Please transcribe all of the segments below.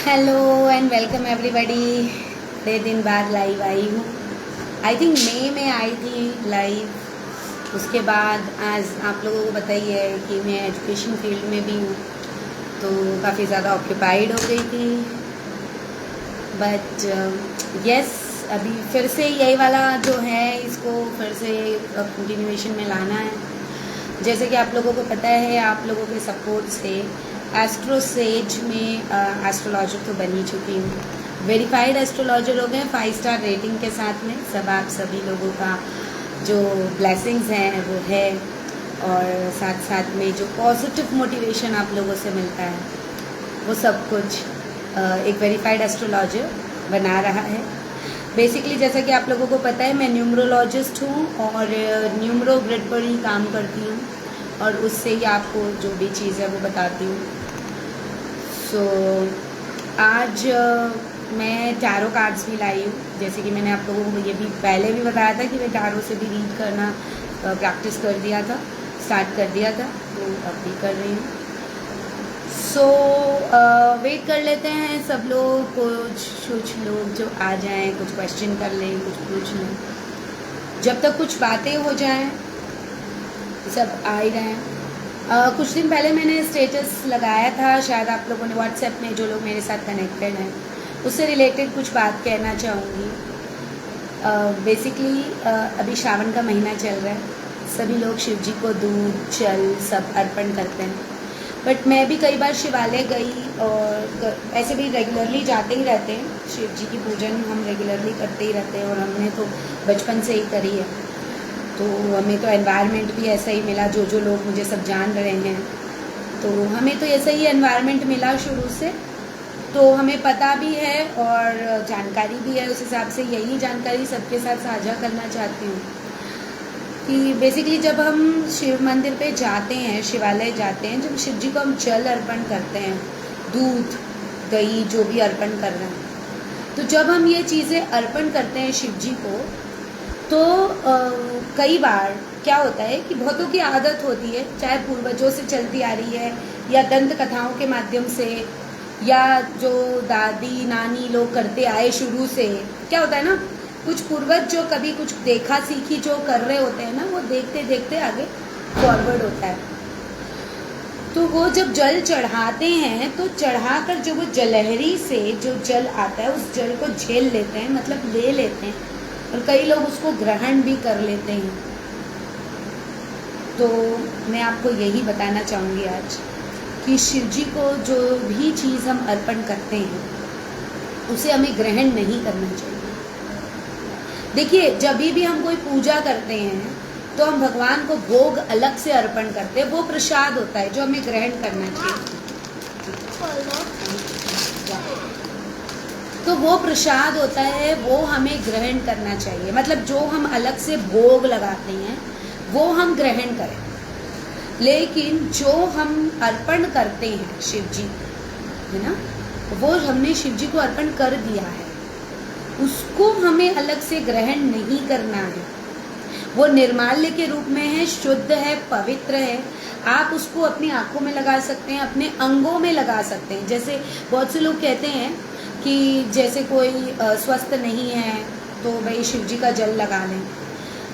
Hello and welcome everybody. 6 दिन बाद live आई हूँ। आई थिंक मई में आई थी लाइव। उसके बाद आज आप लोगों को पता ही है कि मैं एजुकेशन फील्ड में भी हूँ, तो काफ़ी ज़्यादा ऑक्यूपाइड हो गई थी। बट यस, अभी फिर से यही वाला जो है इसको फिर से कंटिन्यूएशन में लाना है। जैसे कि आप लोगों को पता है, आप लोगों के सपोर्ट से एस्ट्रो सेज में एस्ट्रोलॉजर तो बन ही चुकी हूँ। वेरीफाइड एस्ट्रोलॉजर हो गए 5 स्टार रेटिंग के साथ में। सब आप सभी लोगों का जो ब्लेसिंग्स हैं वो है, और साथ साथ में जो पॉजिटिव मोटिवेशन आप लोगों से मिलता है वो सब कुछ एक वेरीफाइड एस्ट्रोलॉजर बना रहा है। बेसिकली जैसा कि आप लोगों को पता है, मैं न्यूमरोलॉजिस्ट हूँ और न्यूमरो ग्रिड पर ही काम करती हूँ, और उससे ही आपको जो भी चीज़ है वो बताती हूँ। सो आज मैं टैरो कार्ड्स भी लाई हूँ। जैसे कि मैंने आप लोगों को ये भी पहले भी बताया था कि मैं टैरो से भी रीड करना प्रैक्टिस कर दिया था, स्टार्ट कर दिया था, तो अब भी कर रही हूँ। सो वेट कर लेते हैं सब लोग, कुछ लोग जो आ जाएं, कुछ क्वेश्चन कर लें, कुछ पूछ लें। जब तक कुछ बातें हो जाएं, सब आ ही रहे हैं। कुछ दिन पहले मैंने स्टेटस लगाया था, शायद आप लोगों ने व्हाट्सएप में, जो लोग मेरे साथ कनेक्टेड हैं, उससे रिलेटेड कुछ बात कहना चाहूँगी। बेसिकली अभी श्रावण का महीना चल रहा है, सभी लोग शिव जी को दूध जल सब अर्पण करते हैं। बट मैं भी कई बार शिवालय गई, और ऐसे भी रेगुलरली जाते ही रहते हैं। शिव जी की पूजन हम रेगुलरली करते ही रहते हैं, और हमने तो बचपन से ही करी है, तो हमें तो एनवायरनमेंट भी ऐसा ही मिला। जो लोग मुझे सब जान रहे हैं, तो हमें तो ऐसा ही एनवायरनमेंट मिला शुरू से, तो हमें पता भी है और जानकारी भी है। उस हिसाब से यही जानकारी सबके साथ साझा करना चाहती हूँ कि बेसिकली जब हम शिव मंदिर पे जाते हैं, शिवालय जाते हैं, जब शिव जी को हम जल अर्पण करते हैं, दूध दही जो भी अर्पण कर रहे हैं, तो जब हम ये चीज़ें अर्पण करते हैं शिव जी को, तो कई बार क्या होता है कि बहुतों की आदत होती है, चाहे पूर्वजों से चलती आ रही है या दंत कथाओं के माध्यम से, या जो दादी नानी लोग करते आए शुरू से। क्या होता है ना, कुछ पूर्वज जो कभी कुछ देखा सीखी जो कर रहे होते हैं ना, वो देखते देखते आगे फॉरवर्ड होता है। तो वो जब जल चढ़ाते हैं, तो चढ़ाकर जो वो जलहरी से जो जल आता है, उस जल को झेल लेते हैं, मतलब ले लेते हैं, और कई लोग उसको ग्रहण भी कर लेते हैं। तो मैं आपको यही बताना चाहूँगी आज कि शिव जी को जो भी चीज़ हम अर्पण करते हैं, उसे हमें ग्रहण नहीं करना चाहिए। देखिए, जब भी हम कोई पूजा करते हैं, तो हम भगवान को भोग अलग से अर्पण करते हैं, वो प्रसाद होता है जो हमें ग्रहण करना चाहिए। तो वो प्रसाद होता है, वो हमें ग्रहण करना चाहिए। मतलब जो हम अलग से भोग लगाते हैं वो हम ग्रहण करें, लेकिन जो हम अर्पण करते हैं शिव जी, है ना, वो हमने शिव जी को अर्पण कर दिया है, उसको हमें अलग से ग्रहण नहीं करना है। वो निर्माल्य के रूप में है, शुद्ध है, पवित्र है। आप उसको अपनी आंखों में लगा सकते हैं, अपने अंगों में लगा सकते हैं। जैसे बहुत से लोग कहते हैं कि जैसे कोई स्वस्थ नहीं है तो भाई शिव जी का जल लगा लें।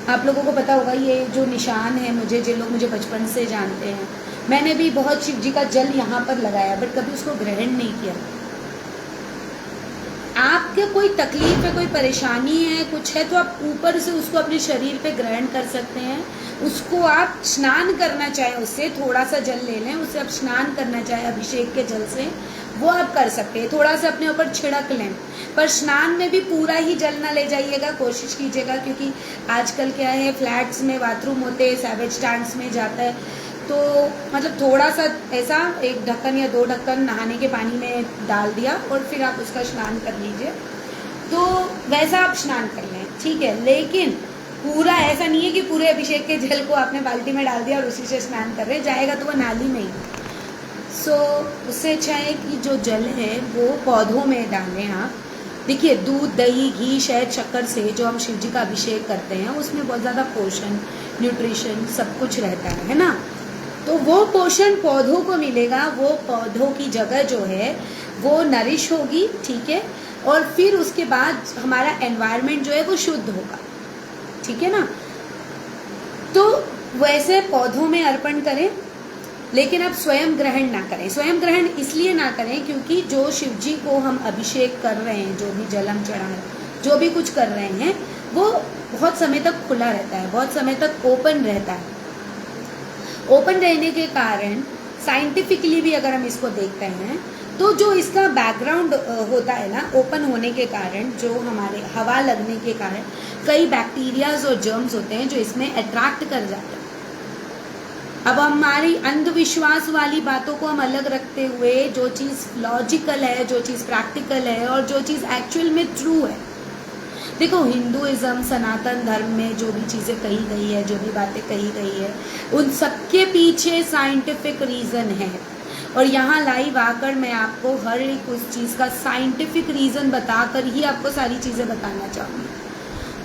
आप लोगों को पता होगा, ये जो निशान है, मुझे जिन लोग मुझे बचपन से जानते हैं, मैंने भी बहुत शिव जी का जल यहाँ पर लगाया, बट कभी उसको ग्रहण नहीं किया। आपके कोई तकलीफ है, कोई परेशानी है, कुछ है, तो आप ऊपर से उसको अपने शरीर पे ग्रहण कर सकते हैं। उसको आप स्नान करना चाहें, उससे थोड़ा सा जल ले लें, उससे आप स्नान करना चाहें अभिषेक के जल से, वो आप कर सकते हैं। थोड़ा सा अपने ऊपर छिड़क लें, पर स्नान में भी पूरा ही जल ना ले जाइएगा, कोशिश कीजिएगा, क्योंकि आजकल क्या है, फ्लैट्स में बाथरूम होते हैं, सैवेज टैंक्स में जाता है, तो मतलब थोड़ा सा ऐसा 1 ढक्कन या 2 ढक्कन नहाने के पानी में डाल दिया और फिर आप उसका स्नान कर लीजिए, तो वैसा आप स्नान कर लें, ठीक है। लेकिन पूरा ऐसा नहीं है कि पूरे अभिषेक के जल को आपने बाल्टी में डाल दिया और उसी से स्नान कर रहे, जाएगा तो वो नाली में ही। सो उससे अच्छा है कि जो जल है वो पौधों में डालें आप। देखिए, दूध दही घी शहद शक्कर से जो हम शिव जी का अभिषेक करते हैं, उसमें बहुत ज़्यादा पोषण न्यूट्रिशन सब कुछ रहता है ना। तो वो पोषण पौधों को मिलेगा, वो पौधों की जगह जो है वो नरिश होगी, ठीक है, और फिर उसके बाद हमारा एनवायरनमेंट जो है वो शुद्ध होगा, ठीक है ना। तो वैसे पौधों में अर्पण करें, लेकिन आप स्वयं ग्रहण ना करें। स्वयं ग्रहण इसलिए ना करें क्योंकि जो शिव जी को हम अभिषेक कर रहे हैं, जो भी जल हम चढ़ा रहे हैं, जो भी कुछ कर रहे हैं, वो बहुत समय तक खुला रहता है, बहुत समय तक ओपन रहता है। ओपन रहने के कारण साइंटिफिकली भी अगर हम इसको देखते हैं तो जो इसका बैकग्राउंड होता है ना, ओपन होने के कारण, जो हमारे हवा लगने के कारण कई बैक्टीरियाज और जर्म्स होते हैं जो इसमें अट्रैक्ट कर जाते हैं। अब हमारी अंधविश्वास वाली बातों को हम अलग रखते हुए जो चीज़ लॉजिकल है, जो चीज़ प्रैक्टिकल है और जो चीज़ एक्चुअल में ट्रू है, देखो हिंदुइज्म, सनातन धर्म में जो भी चीज़ें कही गई है, जो भी बातें कही गई है, उन सबके पीछे साइंटिफिक रीज़न है। और यहाँ लाइव आकर मैं आपको हर एक उस चीज़ का साइंटिफिक रीज़न बताकर ही आपको सारी चीज़ें बताना चाहूँगी,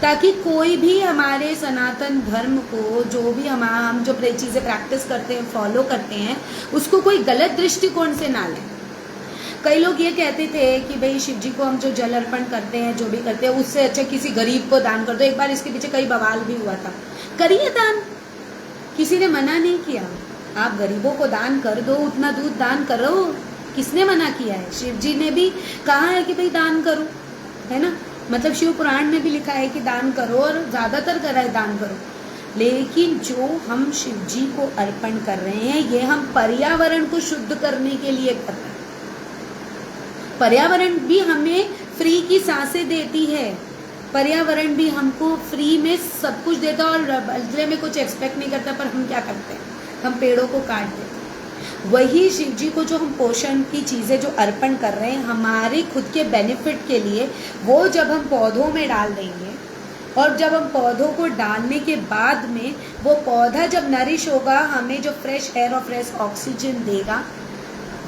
ताकि कोई भी हमारे सनातन धर्म को, जो भी हम जो चीज़ें प्रैक्टिस करते हैं, फॉलो करते हैं, उसको कोई गलत दृष्टिकोण से ना लें। कई लोग ये कहते थे कि भाई शिव जी को हम जो जल अर्पण करते हैं, जो भी करते हैं, उससे अच्छा किसी गरीब को दान कर दो। एक बार इसके पीछे कई बवाल भी हुआ था। करिए दान, किसी ने मना नहीं किया, आप गरीबों को दान कर दो, उतना दूध दान करो, किसने मना किया है। शिव जी ने भी कहा है कि भाई दान करो, है ना, मतलब शिव पुराण में भी लिखा है कि दान करो, और ज़्यादातर करा है दान करो। लेकिन जो हम शिव जी को अर्पण कर रहे हैं, ये हम पर्यावरण को शुद्ध करने के लिए कर रहे हैं। पर्यावरण भी हमें फ्री की सांसें देती है, पर्यावरण भी हमको फ्री में सब कुछ देता है, और बदले में कुछ एक्सपेक्ट नहीं करता। पर हम क्या करते हैं, हम पेड़ों को काट देते हैं। वही शिव जी को जो हम पोषण की चीज़ें जो अर्पण कर रहे हैं हमारे खुद के बेनिफिट के लिए, वो जब हम पौधों में डाल देंगे, और जब हम पौधों को डालने के बाद में वो पौधा जब नरिश होगा, हमें जो फ्रेश एयर और फ्रेश ऑक्सीजन देगा,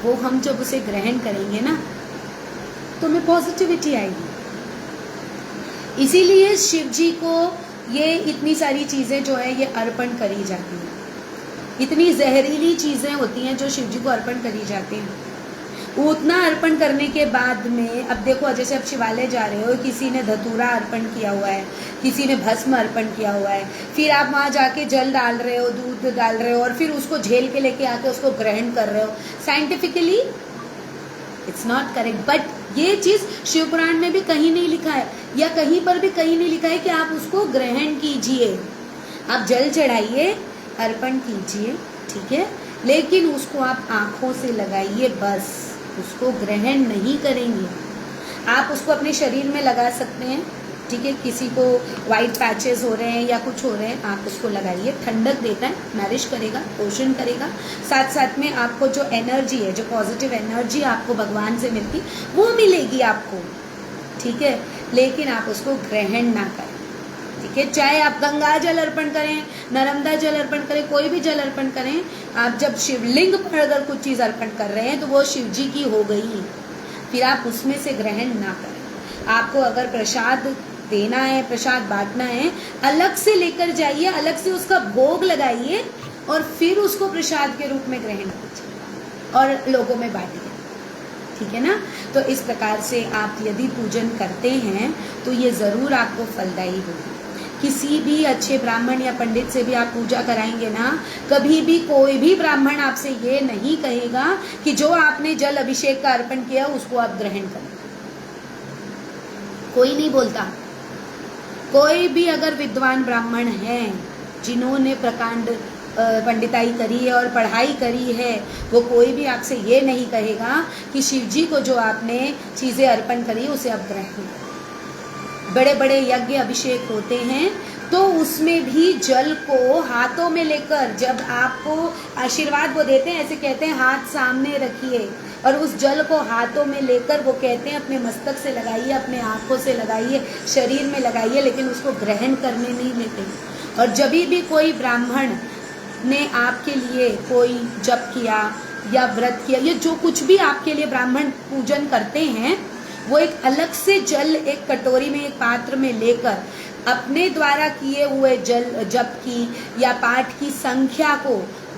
वो हम जब उसे ग्रहण करेंगे ना, तो हमें पॉजिटिविटी आएगी। इसीलिए शिव जी को ये इतनी सारी चीज़ें जो है ये अर्पण करी जाती हैं। इतनी जहरीली चीज़ें होती हैं जो शिव जी को अर्पण करी जाती हैं। उतना अर्पण करने के बाद में, अब देखो जैसे आप शिवालय जा रहे हो, किसी ने धतूरा अर्पण किया हुआ है, किसी ने भस्म अर्पण किया हुआ है, फिर आप वहाँ जाके जल डाल रहे हो, दूध डाल रहे हो, और फिर उसको झेल के लेके आके उसको ग्रहण कर रहे हो। Scientifically it's not correct. But ये चीज़ शिव पुराण में भी कहीं नहीं लिखा है, या कहीं पर भी कहीं नहीं लिखा है कि आप उसको ग्रहण कीजिए। आप जल चढ़ाइए, अर्पण कीजिए, ठीक है, लेकिन उसको आप आँखों से लगाइए, बस उसको ग्रहण नहीं करेंगे। आप उसको अपने शरीर में लगा सकते हैं, ठीक है, किसी को वाइट पैचेस हो रहे हैं या कुछ हो रहे हैं, आप उसको लगाइए, ठंडक देता है, नरिश करेगा, पोषण करेगा, साथ साथ में आपको जो एनर्जी है, जो पॉजिटिव एनर्जी आपको भगवान से मिलती, वो मिलेगी आपको, ठीक है, लेकिन आप उसको ग्रहण ना करें, ठीक है। चाहे आप गंगा जल अर्पण करें, नर्मदा जल अर्पण करें, कोई भी जल अर्पण करें, आप जब शिवलिंग पर अगर कुछ चीज़ अर्पण कर रहे हैं तो वो शिव जी की हो गई, फिर आप उसमें से ग्रहण ना करें। आपको अगर प्रसाद देना है, प्रसाद बांटना है, अलग से लेकर जाइए, अलग से उसका भोग लगाइए, और फिर उसको प्रसाद के रूप में ग्रहण कीजिए और लोगों में बांटिए, ठीक है ना। तो इस प्रकार से आप यदि पूजन करते हैं तो ये ज़रूर आपको फलदायी होगी। किसी भी अच्छे ब्राह्मण या पंडित से भी आप पूजा कराएंगे ना, कभी भी कोई भी ब्राह्मण आपसे ये नहीं कहेगा कि जो आपने जल अभिषेक का अर्पण किया उसको आप ग्रहण करें, कोई नहीं बोलता। कोई भी अगर विद्वान ब्राह्मण हैं जिन्होंने प्रकांड पंडिताई करी है और पढ़ाई करी है, वो कोई भी आपसे ये नहीं कहेगा कि शिव जी को जो आपने चीज़ें अर्पण करी उसे आप ग्रहण करें। बड़े बड़े यज्ञ अभिषेक होते हैं तो उसमें भी जल को हाथों में लेकर, जब आपको आशीर्वाद वो देते हैं, ऐसे कहते हैं हाथ सामने रखिए, और उस जल को हाथों में लेकर वो कहते हैं अपने मस्तक से लगाइए, अपने आँखों से लगाइए, शरीर में लगाइए, लेकिन उसको ग्रहण करने नहीं लेते। और जब भी कोई ब्राह्मण ने आपके लिए कोई जप किया या व्रत किया, या जो कुछ भी आपके लिए ब्राह्मण पूजन करते हैं, वो एक अलग से जल एक कटोरी में, एक पात्र में लेकर अपने द्वारा किए हुए जल जप की या पाठ की संख्या को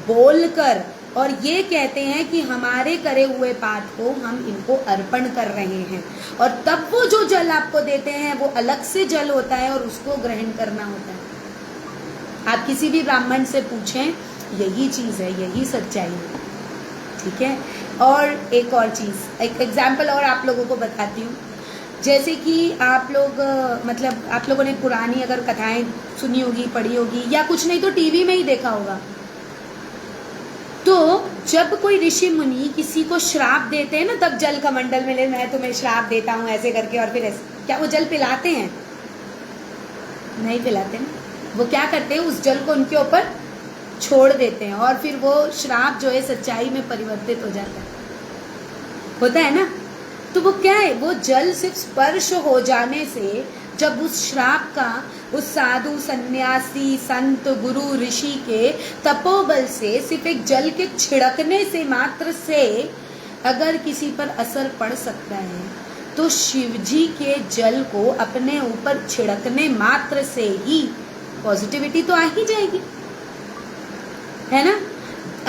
बोलकर और ये कहते हैं कि हमारे करे हुए पाप को हम इनको अर्पण कर रहे हैं, और तब वो जो जल आपको देते हैं वो अलग से जल होता है और उसको ग्रहण करना होता है। आप किसी भी ब्राह्मण से पूछें, यही चीज़ है, यही सच्चाई है, ठीक है। और एक और चीज़, एक एग्जाम्पल और आप लोगों को बताती हूँ। जैसे कि आप लोग मतलब आप लोगों ने पुरानी अगर कथाएं सुनी होगी, पढ़ी होगी, या कुछ नहीं तो टीवी में ही देखा होगा, तो जब कोई ऋषि मुनि किसी को श्राप देते हैं ना, तब जल कमंडल में ले, मैं तुम्हें श्राप देता हूँ ऐसे करके, और फिर ऐसे, क्या वो जल पिलाते हैं? नहीं पिलाते ना। वो क्या करते हैं, उस जल को उनके ऊपर छोड़ देते हैं और फिर वो श्राप जो है सच्चाई में परिवर्तित हो जाता है, होता है ना। तो वो क्या है, वो जल सिर्फ स्पर्श हो जाने से, जब उस श्राप का उस साधु सन्यासी संत गुरु ऋषि के तपोबल से, सिर्फ एक जल के छिड़कने से मात्र से अगर किसी पर असर पड़ सकता है, तो शिव जी के जल को अपने ऊपर छिड़कने मात्र से ही पॉजिटिविटी तो आ ही जाएगी, है ना।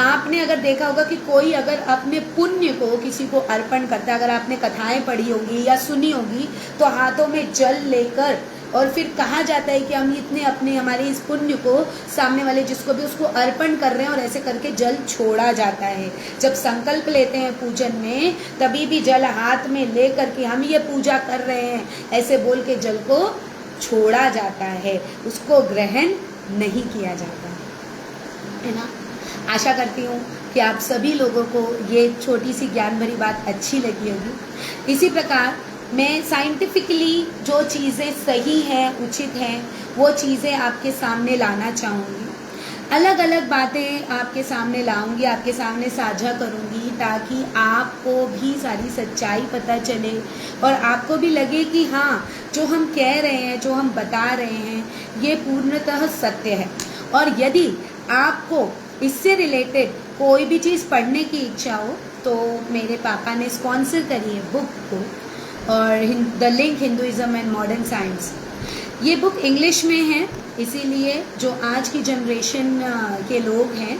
आपने अगर देखा होगा कि कोई अगर अपने पुण्य को किसी को अर्पण करता है, अगर आपने कथाएं पढ़ी होगी या सुनी होगी, तो हाथों में जल लेकर और फिर कहा जाता है कि हम इतने अपने हमारे इस पुण्य को सामने वाले जिसको भी उसको अर्पण कर रहे हैं, और ऐसे करके जल छोड़ा जाता है। जब संकल्प लेते हैं पूजन में, तभी भी जल हाथ में ले करके हम ये पूजा कर रहे हैं ऐसे बोल के जल को छोड़ा जाता है, उसको ग्रहण नहीं किया जाता है ना। आशा करती हूँ कि आप सभी लोगों को ये छोटी सी ज्ञान भरी बात अच्छी लगी होगी। इसी प्रकार मैं साइंटिफिकली जो चीज़ें सही हैं, उचित हैं, वो चीज़ें आपके सामने लाना चाहूँगी। अलग अलग बातें आपके सामने लाऊंगी, आपके सामने साझा करूँगी, ताकि आपको भी सारी सच्चाई पता चले और आपको भी लगे कि हाँ, जो हम कह रहे हैं, जो हम बता रहे हैं, ये पूर्णतः सत्य है। और यदि आपको इससे रिलेटेड कोई भी चीज़ पढ़ने की इच्छा हो, तो मेरे पापा ने स्पॉन्सर करी है बुक को, और the link Hinduism and modern science. ये बुक इंग्लिश में है, इसीलिए जो आज की जनरेशन के लोग हैं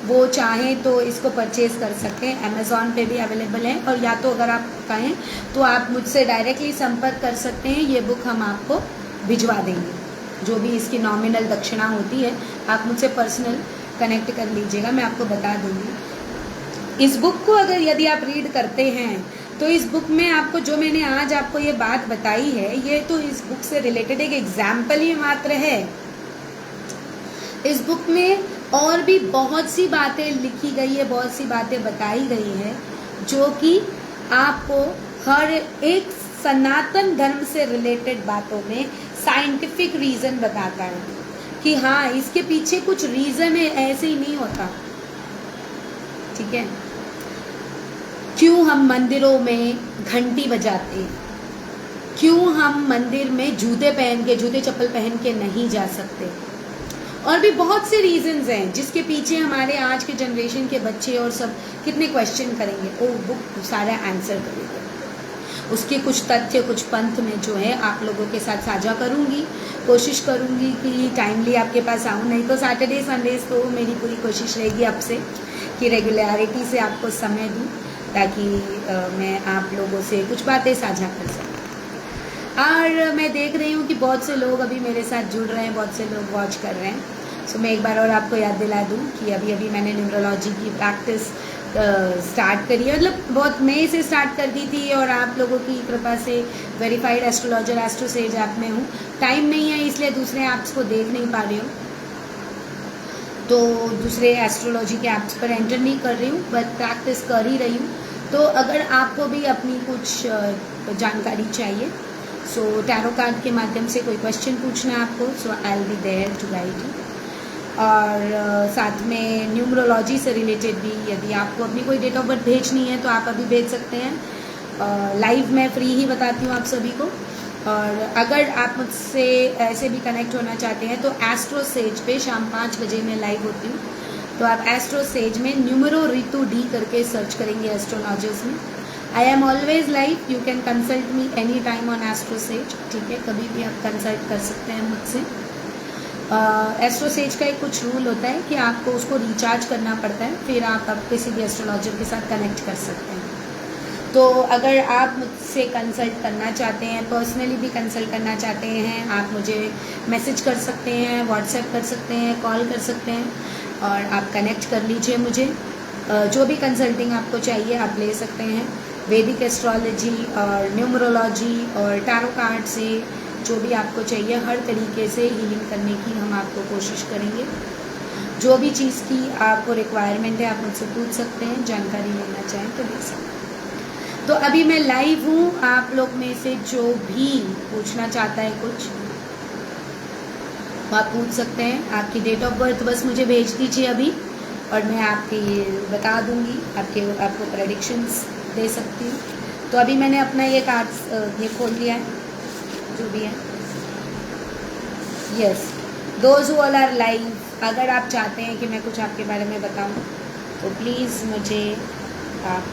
वो चाहें तो इसको परचेज़ कर सकते हैं। अमेज़ॉन पे भी अवेलेबल है, और या तो अगर आप कहें तो आप मुझसे डायरेक्टली संपर्क कर सकते हैं। ये बुक हम आपको भिजवा देंगे, जो भी इसकी नॉमिनल दक्षिणा होती है आप मुझसे पर्सनल कनेक्ट कर लीजिएगा, मैं आपको बता दूँगी। इस बुक को अगर यदि आप रीड करते हैं, तो इस बुक में आपको जो मैंने आज आपको ये बात बताई है, ये तो इस बुक से रिलेटेड एक एग्जाम्पल ही मात्र है। इस बुक में और भी बहुत सी बातें लिखी गई है, बहुत सी बातें बताई गई है, जो कि आपको हर एक सनातन धर्म से रिलेटेड बातों में साइंटिफिक रीज़न बताता है कि हाँ, इसके पीछे कुछ रीज़न है, ऐसे ही नहीं होता, ठीक है। क्यों हम मंदिरों में घंटी बजाते हैं, क्यों हम मंदिर में जूते चप्पल पहन के नहीं जा सकते, और भी बहुत से रीजंस हैं जिसके पीछे हमारे आज के जनरेशन के बच्चे और सब कितने क्वेश्चन करेंगे। वो बुक सारा आंसर करेगा। उसके कुछ तथ्य, कुछ पंथ में जो है आप लोगों के साथ साझा करूँगी, कोशिश करूँगी कि टाइमली आपके पास आऊँ, नहीं तो सैटरडे संडेज तो मेरी पूरी कोशिश रहेगी आपसे कि रेगुलरिटी से आपको समय दूँ, ताकि मैं आप लोगों से कुछ बातें साझा कर सकूँ। और मैं देख रही हूँ कि बहुत से लोग अभी मेरे साथ जुड़ रहे हैं, बहुत से लोग वॉच कर रहे हैं। सो मैं एक बार और आपको याद दिला दूँ कि अभी मैंने न्यूमरोलॉजी की प्रैक्टिस स्टार्ट करी है, मतलब बहुत मई से स्टार्ट कर दी थी, और आप लोगों की कृपा से वेरीफाइड एस्ट्रोलॉजर एस्ट्रोसेज ऐप में हूँ। टाइम नहीं है इसलिए दूसरे ऐप्स को देख नहीं पा रही हूँ, तो दूसरे एस्ट्रोलॉजी के ऐप्स पर एंटर नहीं कर रही हूँ, बट प्रैक्टिस कर ही रही हूँ। तो अगर आपको भी अपनी कुछ जानकारी चाहिए, सो टैरो कार्ड के माध्यम से कोई क्वेश्चन पूछना है आपको, so I will be there to guide you. और साथ में न्यूमरोलॉजी से रिलेटेड भी यदि आपको अपनी कोई डेट ऑफ बर्थ भेजनी है तो आप अभी भेज सकते हैं। लाइव मैं फ्री ही बताती हूँ आप सभी को। और अगर आप मुझसे ऐसे भी कनेक्ट होना चाहते हैं तो एस्ट्रो सेज पे शाम 5 बजे मैं लाइव होती हूँ, तो आप एस्ट्रो सेज में न्यूमरो ऋतु डी करके सर्च करेंगे एस्ट्रोलॉजर्स में। I am always live, you can consult me any time on astro says, ठीक है, कभी भी आप कंसल्ट कर सकते हैं मुझसे। एस्ट्रोसेज का एक कुछ रूल होता है कि आपको उसको रिचार्ज करना पड़ता है, फिर आप किसी भी एस्ट्रोलॉजर के साथ कनेक्ट कर सकते हैं। तो अगर आप मुझसे कंसल्ट करना चाहते हैं, पर्सनली भी कंसल्ट करना चाहते हैं, आप मुझे मैसेज कर सकते हैं, व्हाट्सएप कर सकते हैं, कॉल कर सकते हैं और आप कनेक्ट कर लीजिए मुझे। जो भी कंसल्टिंग आपको चाहिए आप ले सकते हैं। वैदिक एस्ट्रोलॉजी और न्यूमरोलॉजी और टैरो कार्ड से जो भी आपको चाहिए हर तरीके से हीलिंग करने की हम आपको कोशिश करेंगे। जो भी चीज़ की आपको रिक्वायरमेंट है आप मुझसे पूछ सकते हैं, जानकारी लेना चाहें तो ले सकते हैं। तो अभी मैं लाइव हूँ, आप लोग में से जो भी पूछना चाहता है कुछ आप पूछ सकते हैं। आपकी डेट ऑफ बर्थ बस मुझे भेज दीजिए अभी और मैं आपकी बता दूंगी, आपको प्रेडिक्शंस दे सकती हूँ। तो अभी मैंने अपना ये कार्ड ये खोल लिया है, जो भी है। Yes, those who all are live, अगर आप चाहते हैं कि मैं कुछ आपके बारे में बताऊं तो प्लीज़ मुझे आप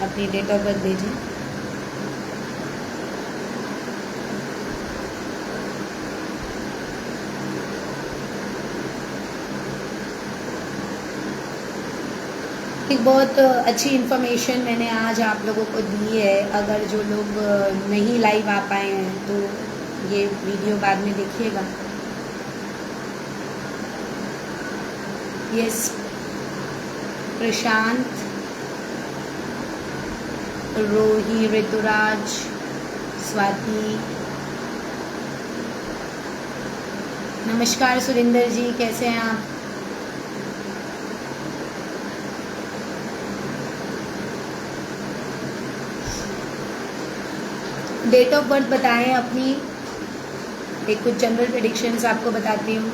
अपनी डेट ऑफ बर्थ भेजें। एक बहुत अच्छी इन्फॉर्मेशन मैंने आज आप लोगों को दी है। अगर जो लोग नहीं लाइव आ पाए हैं तो ये वीडियो बाद में देखिएगा। यस, प्रशांत, रोही, ऋतुराज, स्वाति, नमस्कार सुरिंदर जी, कैसे हैं आप? डेट ऑफ बर्थ बताएं अपनी, एक कुछ जनरल प्रेडिक्शंस आपको बताती हूँ।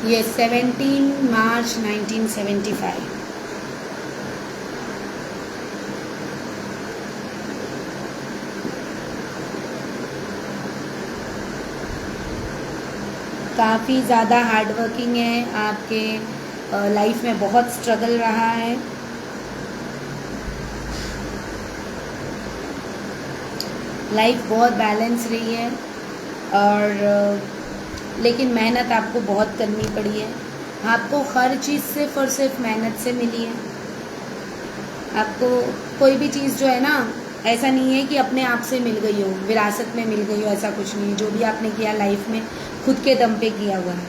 ये 17 मार्च 1975। काफ़ी ज़्यादा हार्डवर्किंग है, आपके लाइफ में बहुत स्ट्रगल रहा है। लाइफ बहुत बैलेंस रही है और लेकिन मेहनत आपको बहुत करनी पड़ी है। आपको हर चीज़ सिर्फ और सिर्फ मेहनत से मिली है। आपको कोई भी चीज़ जो है ना, ऐसा नहीं है कि अपने आप से मिल गई हो, विरासत में मिल गई हो, ऐसा कुछ नहीं है। जो भी आपने किया लाइफ में खुद के दम पे किया हुआ है।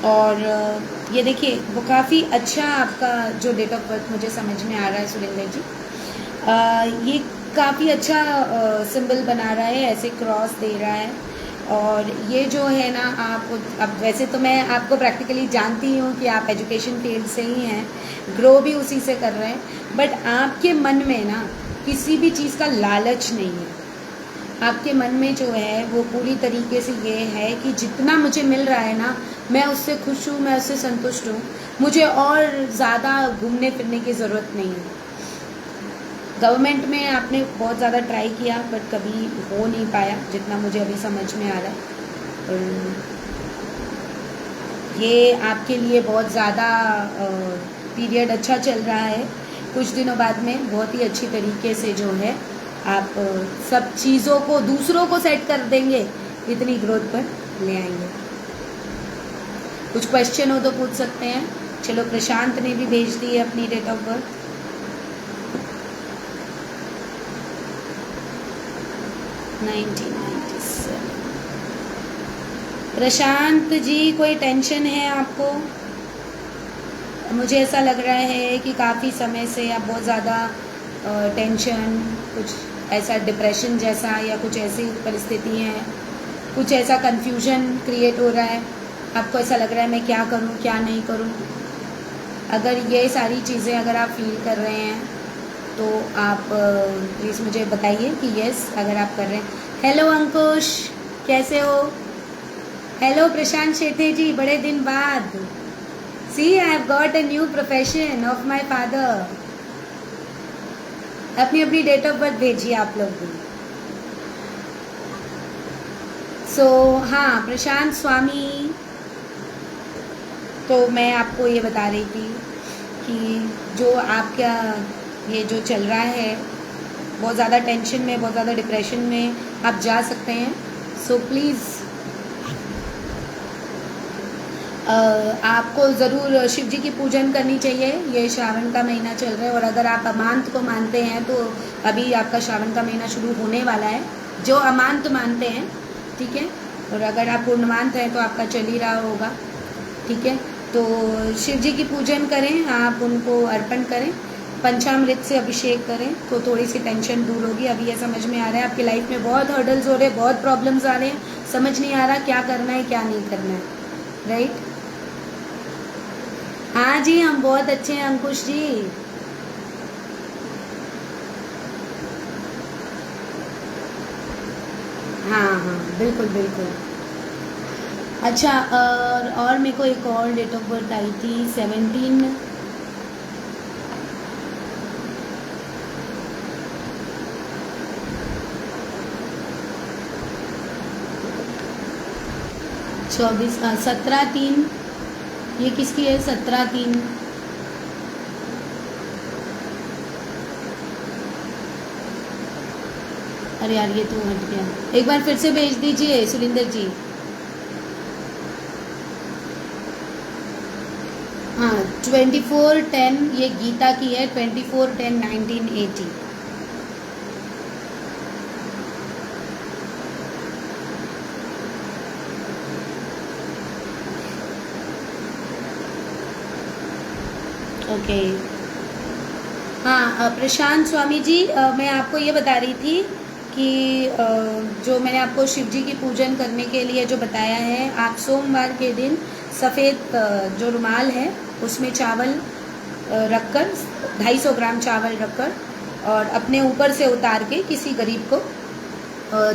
और ये देखिए, वो काफ़ी अच्छा आपका जो डेट ऑफ बर्थ मुझे समझ में आ रहा है सुरेंद्र जी, ये काफ़ी अच्छा सिंबल बना रहा है, ऐसे क्रॉस दे रहा है। और ये जो है ना, आप अब वैसे तो मैं आपको प्रैक्टिकली जानती हूँ कि आप एजुकेशन फील्ड से ही हैं, ग्रो भी उसी से कर रहे हैं, बट आपके मन में ना किसी भी चीज़ का लालच नहीं है। आपके मन में जो है वो पूरी तरीके से ये है कि जितना मुझे मिल रहा है ना, मैं उससे खुश हूँ, मैं उससे संतुष्ट हूँ, मुझे और ज़्यादा घूमने फिरने की ज़रूरत नहीं है। गवर्नमेंट में आपने बहुत ज़्यादा ट्राई किया बट कभी हो नहीं पाया, जितना मुझे अभी समझ में आ रहा है। ये आपके लिए बहुत ज़्यादा पीरियड अच्छा चल रहा है। कुछ दिनों बाद में बहुत ही अच्छी तरीके से जो है आप सब चीज़ों को, दूसरों को सेट कर देंगे, इतनी ग्रोथ पर ले आएंगे। कुछ क्वेश्चन हो तो पूछ सकते हैं। चलो, प्रशांत ने भी भेज दी है अपनी date of birth. Prashant ji, कोई टेंशन है आपको? मुझे ऐसा लग रहा है कि काफ़ी समय से आप बहुत ज़्यादा टेंशन, कुछ ऐसा डिप्रेशन जैसा या कुछ ऐसी परिस्थिति है, कुछ ऐसा कंफ्यूजन क्रिएट हो रहा है। आपको ऐसा लग रहा है मैं क्या करूं, क्या नहीं करूं। अगर ये सारी चीज़ें अगर आप फील कर रहे हैं तो आप प्लीज़ मुझे बताइए कि यस, अगर आप कर रहे हैं। हेलो अंकुश, कैसे हो? हेलो प्रशांत शेट्टी जी, बड़े दिन बाद। See, I have got a new profession of my father. अपनी अपनी डेट ऑफ बर्थ भेजिए आप लोग भी। सो हाँ, प्रशांत स्वामी, तो मैं आपको ये बता रही थी कि जो आपका ये जो चल रहा है, बहुत ज़्यादा टेंशन में, बहुत ज़्यादा डिप्रेशन में आप जा सकते हैं। सो प्लीज़ आपको ज़रूर शिव जी की पूजन करनी चाहिए। ये श्रावण का महीना चल रहा है, और अगर आप अमांत को मानते हैं तो अभी आपका श्रावण का महीना शुरू होने वाला है, जो अमांत मानते हैं, ठीक है। और अगर आप पूर्णमांत हैं तो आपका चल ही रहा होगा, ठीक है। तो शिव जी की पूजन करें, आप उनको अर्पण करें, पंचामृत से अभिषेक करें, तो थोड़ी सी टेंशन दूर होगी। अभी ये समझ में आ रहा है आपकी लाइफ में बहुत हर्डल्स हो रहे हैं, बहुत प्रॉब्लम्स आ रहे हैं, समझ नहीं आ रहा क्या करना है क्या नहीं करना है, राइट। हाँ जी, हम बहुत अच्छे हैं अंकुश जी। हाँ हाँ, बिल्कुल बिल्कुल। अच्छा, और मेरे को एक और डेट ऑफ बर्थ आई थी 17 24 17/3। ये किसकी है? 17/3। अरे यार, ये तो हट गया, एक बार फिर से भेज दीजिए सुरिंदर जी। हाँ, 24/10 ये गीता की है, 24/10/1980। ओके। हाँ, प्रशांत स्वामी जी, मैं आपको ये बता रही थी कि जो मैंने आपको शिव जी की पूजन करने के लिए जो बताया है, आप सोमवार के दिन सफ़ेद जो रुमाल है उसमें चावल रखकर, 250 ग्राम चावल रखकर, और अपने ऊपर से उतार के किसी गरीब को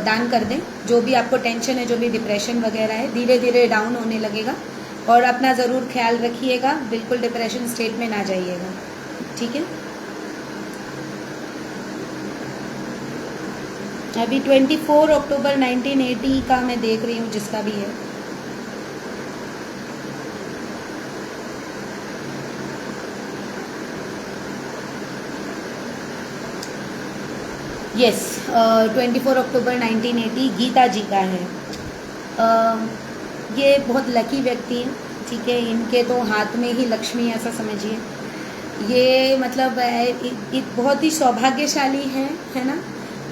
दान कर दें। जो भी आपको टेंशन है, जो भी डिप्रेशन वगैरह है, धीरे धीरे डाउन होने लगेगा। और अपना ज़रूर ख्याल रखिएगा, बिल्कुल डिप्रेशन स्टेट में ना जाइएगा, ठीक है। अभी 24 अक्टूबर 1980 का मैं देख रही हूँ, जिसका भी है। यस, 24 अक्टूबर 1980 गीता जी का है। ये बहुत लकी व्यक्ति हैं, ठीक है। इनके तो हाथ में ही लक्ष्मी, ऐसा समझिए। ये मतलब बहुत ही सौभाग्यशाली हैं, है ना।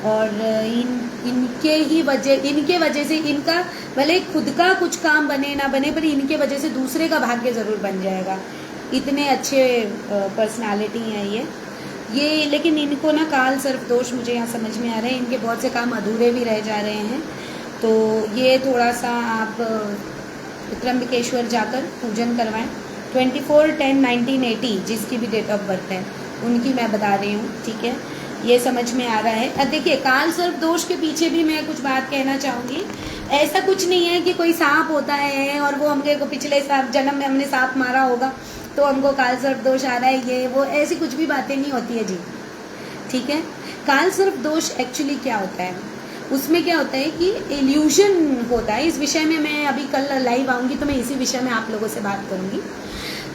और इनके वजह से इनका भले खुद का कुछ काम बने ना बने, पर इनके वजह से दूसरे का भाग्य ज़रूर बन जाएगा। इतने अच्छे पर्सनालिटी हैं ये। लेकिन इनको ना काल सर्प दोष मुझे यहाँ समझ में आ रहे हैं, इनके बहुत से काम अधूरे भी रह जा रहे हैं। तो ये थोड़ा सा आप त्र्यंबकेश्वर जाकर पूजन करवाएं। 24/10/1980 जिसकी भी डेट ऑफ बर्थ है, उनकी मैं बता रही हूँ, ठीक है। ये समझ में आ रहा है। अब देखिए, काल सर्प दोष के पीछे भी मैं कुछ बात कहना चाहूँगी। ऐसा कुछ नहीं है कि कोई सांप होता है और वो हमके को पिछले जन्म में हमने सांप मारा होगा तो हमको काल सर्प दोष आ रहा है, ये वो ऐसी कुछ भी बातें नहीं होती है जी, ठीक है। काल सर्प दोष एक्चुअली क्या होता है, उसमें क्या होता है कि इल्यूजन होता है। इस विषय में मैं अभी कल लाइव आऊँगी तो मैं इसी विषय में आप लोगों से बात करूँगी।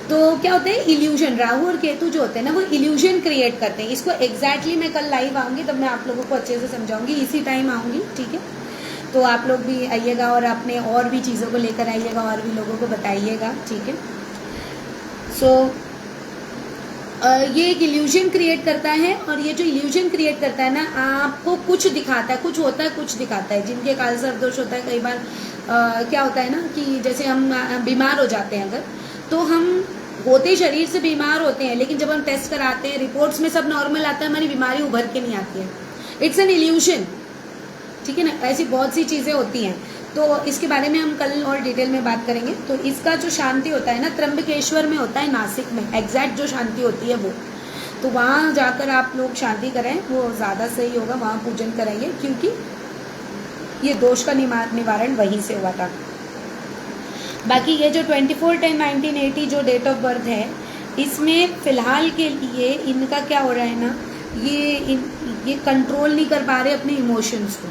तो क्या होता है, इल्यूजन, राहु और केतु जो होते हैं ना, वो इल्यूजन क्रिएट करते हैं। इसको एग्जैक्टली मैं कल लाइव आऊँगी तब मैं आप लोगों को अच्छे से समझाऊंगी, इसी टाइम आऊँगी, ठीक है। तो आप लोग भी आइएगा और अपने और भी चीज़ों को लेकर आइएगा और भी लोगों को बताइएगा, ठीक है। सो ये एक इल्यूजन क्रिएट करता है, और ये जो इल्यूजन क्रिएट करता है ना, आपको कुछ दिखाता है, कुछ होता है, कुछ दिखाता है। जिनके काल सर्प दोष होता है, कई बार क्या होता है ना कि जैसे हम बीमार हो जाते हैं, अगर तो हम होते शरीर से बीमार होते हैं, लेकिन जब हम टेस्ट कराते हैं, रिपोर्ट्स में सब नॉर्मल आता है, हमारी बीमारी उभर के नहीं आती है। इट्स एन इल्यूजन, ठीक है ना। ऐसी बहुत सी चीज़ें होती हैं, तो इसके बारे में हम कल और डिटेल में बात करेंगे। तो इसका जो शांति होता है ना, त्र्यंबकेश्वर में होता है, नासिक में एग्जैक्ट जो शांति होती है वो, तो वहाँ जाकर आप लोग शांति करें, वो ज़्यादा सही होगा। वहाँ पूजन कराइए, क्योंकि ये दोष का निवारण वहीं से हुआ था। बाकी ये जो 24/10/1980 जो डेट ऑफ बर्थ है, इसमें फ़िलहाल के लिए इनका क्या हो रहा है ना, ये कंट्रोल नहीं कर पा रहे अपने इमोशंस को,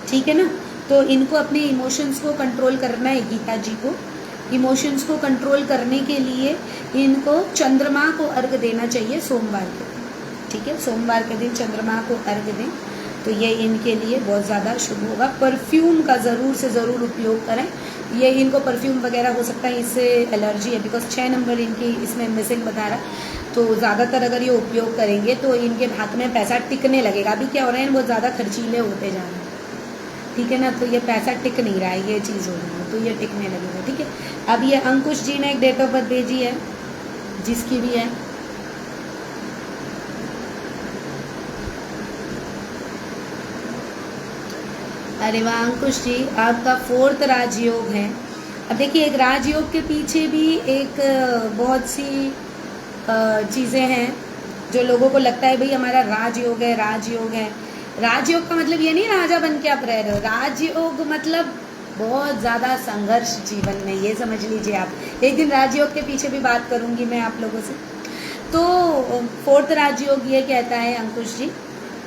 ठीक है ना। तो इनको अपने इमोशंस को कंट्रोल करना है, गीता जी को इमोशंस को कंट्रोल करने के लिए इनको चंद्रमा को अर्घ देना चाहिए सोमवार के दिन, ठीक है। सोमवार के दिन चंद्रमा को अर्घ दें तो ये इनके लिए बहुत ज़्यादा शुभ होगा। परफ्यूम का ज़रूर से ज़रूर उपयोग करें। ये इनको परफ्यूम वगैरह हो सकता है इससे एलर्जी है, बिकॉज 6 नंबर इनकी इसमें मिसिंग बता रहा है। तो ज़्यादातर अगर ये उपयोग करेंगे तो इनके हाथ में पैसा टिकने लगेगा। अभी क्या हो रहा है, बहुत ज़्यादा खर्चीले होते जा रहे हैं, ठीक है ना। तो ये पैसा टिक नहीं रहा है, ये चीज़ हो रही है, तो ये टिकने लगेगा, ठीक है। अब ये अंकुश जी ने एक डेट ऑफ बर्थ भेजी है, जिसकी भी है अरे वाह अंकुश जी, आपका 4th राजयोग है। अब देखिए, एक राजयोग के पीछे भी एक बहुत सी चीज़ें हैं जो लोगों को लगता है भाई हमारा राजयोग है, राजयोग है। राजयोग का मतलब ये नहीं राजा बन के आप रह रहे हो, राजयोग मतलब बहुत ज़्यादा संघर्ष जीवन में, ये समझ लीजिए आप। एक दिन राजयोग के पीछे भी बात करूँगी मैं आप लोगों से। तो 4th राजयोग ये कहता है अंकुश जी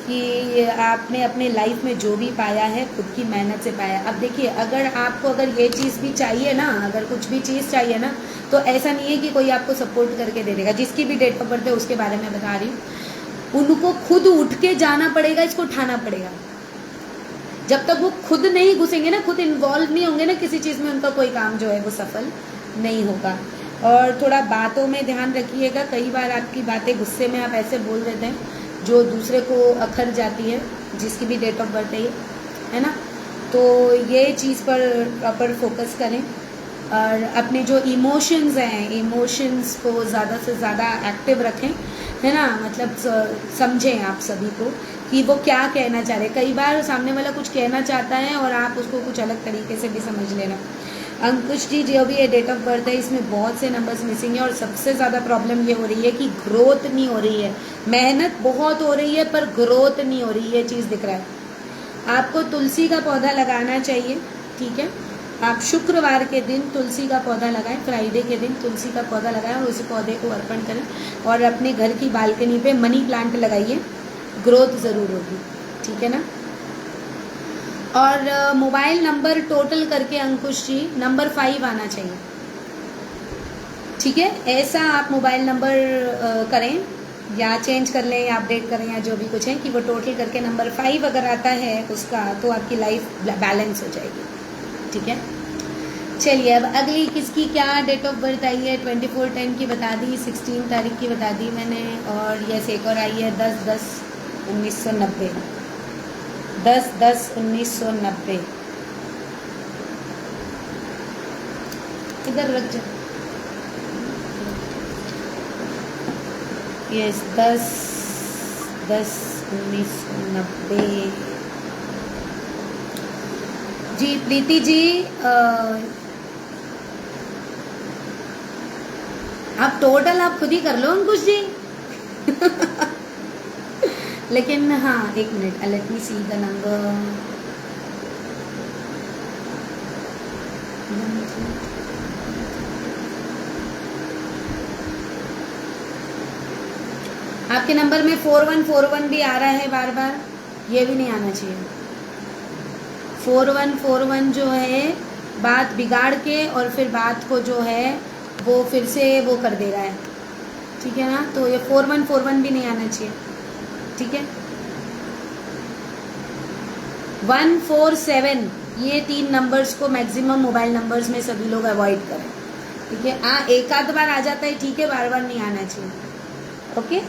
कि आपने अपने लाइफ में जो भी पाया है खुद की मेहनत से पाया। अब देखिए, अगर ये चीज़ भी चाहिए ना, अगर कुछ भी चीज़ चाहिए ना, तो ऐसा नहीं है कि कोई आपको सपोर्ट करके दे देगा। जिसकी भी डेट ऑफ बर्थ है उसके बारे में बता रही हूँ, उनको खुद उठ के जाना पड़ेगा, इसको उठाना पड़ेगा। जब तक वो खुद नहीं घुसेंगे ना, खुद इन्वॉल्व नहीं होंगे ना किसी चीज़ में, उनका कोई काम जो है वो सफल नहीं होगा। और थोड़ा बातों में ध्यान रखिएगा, कई बार आपकी बातें गुस्से में आप ऐसे बोल देते हैं जो दूसरे को अखर जाती है, जिसकी भी डेट ऑफ बर्थ है ना। तो ये चीज़ पर प्रॉपर फोकस करें और अपने जो इमोशंस हैं, इमोशंस को ज़्यादा से ज़्यादा एक्टिव रखें, है ना। मतलब समझें आप सभी को कि वो क्या कहना चाह रहे हैं। कई बार सामने वाला कुछ कहना चाहता है और आप उसको कुछ अलग तरीके से भी समझ लेना। अंकुश जी, जो भी ये डेट ऑफ बर्थ है इसमें बहुत से नंबर्स मिसिंग है और सबसे ज़्यादा प्रॉब्लम ये हो रही है कि ग्रोथ नहीं हो रही है। मेहनत बहुत हो रही है पर ग्रोथ नहीं हो रही, ये चीज़ दिख रहा है। आपको तुलसी का पौधा लगाना चाहिए, ठीक है। आप शुक्रवार के दिन तुलसी का पौधा लगाएं, फ्राइडे के दिन तुलसी का पौधा लगाएं और उस पौधे को अर्पण करें और अपने घर की बालकनी पे मनी प्लांट लगाइए, ग्रोथ ज़रूर होगी, ठीक है ना। और मोबाइल नंबर टोटल करके अंकुश जी नंबर 5 आना चाहिए, ठीक है। ऐसा आप मोबाइल नंबर करें या चेंज कर लें या अपडेट करें या जो भी कुछ है कि वो टोटल करके नंबर 5 अगर आता है उसका, तो आपकी लाइफ बैलेंस हो जाएगी, ठीक है। चलिए, अब अगली किसकी क्या डेट ऑफ बर्थ आई है। 24/10 की बता दी, 16 तारीख की बता दी मैंने, और यस एक और आई है 10/10/1990, 10/10/1990। इधर रख जाओ, यस 10/10/1990। जी प्रीति जी, आप टोटल आप खुद ही कर लो अंकुश जी। लेकिन हाँ, एक minute, let me see the number. आपके नंबर में 4141 भी आ रहा है बार बार, ये भी नहीं आना चाहिए। 4141 जो है बात बिगाड़ के और फिर बात को जो है वो फिर से वो कर दे रहा है, ठीक है ना। तो ये 4141 भी नहीं आना चाहिए, ठीक है। 147, ये 3 नंबर्स को मैक्सिमम मोबाइल नंबर्स में सभी लोग अवॉइड करें, ठीक है। हाँ, एक आध बार आ जाता है, ठीक है, बार बार नहीं आना चाहिए, ओके।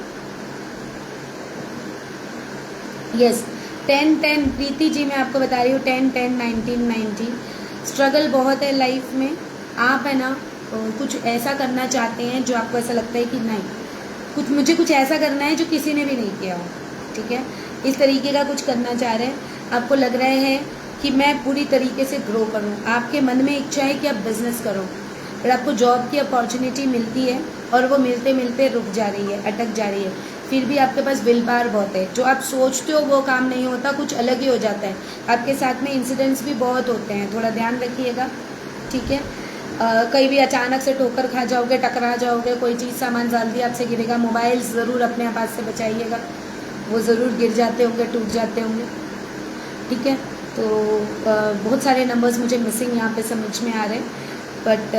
यस 10/10 प्रीति जी, मैं आपको बता रही हूँ 10/10/1990। स्ट्रगल बहुत है लाइफ में, आप है ना कुछ ऐसा करना चाहते हैं जो आपको ऐसा लगता है कि नहीं, मुझे कुछ ऐसा करना है जो किसी ने भी नहीं किया हो, ठीक है। इस तरीके का कुछ करना चाह रहे हैं, आपको लग रहा है कि मैं पूरी तरीके से ग्रो करूं। आपके मन में इच्छा है कि आप बिजनेस करो, पर आपको जॉब की अपॉर्चुनिटी मिलती है और वो मिलते मिलते रुक जा रही है, अटक जा रही है। फिर भी आपके पास विल पावर बहुत है, जो आप सोचते हो वो काम नहीं होता, कुछ अलग ही हो जाता है। आपके साथ में इंसिडेंट्स भी बहुत होते हैं, थोड़ा ध्यान रखिएगा, ठीक है। कहीं भी अचानक से ठोकर खा जाओगे, टकरा जाओगे, कोई चीज़ सामान जल्दी आपसे गिरेगा। मोबाइल ज़रूर अपने हाथ से बचाइएगा, वो ज़रूर गिर जाते होंगे, टूट जाते होंगे, ठीक है। तो बहुत सारे नंबर्स मुझे मिसिंग यहाँ पे समझ में आ रहे हैं, बट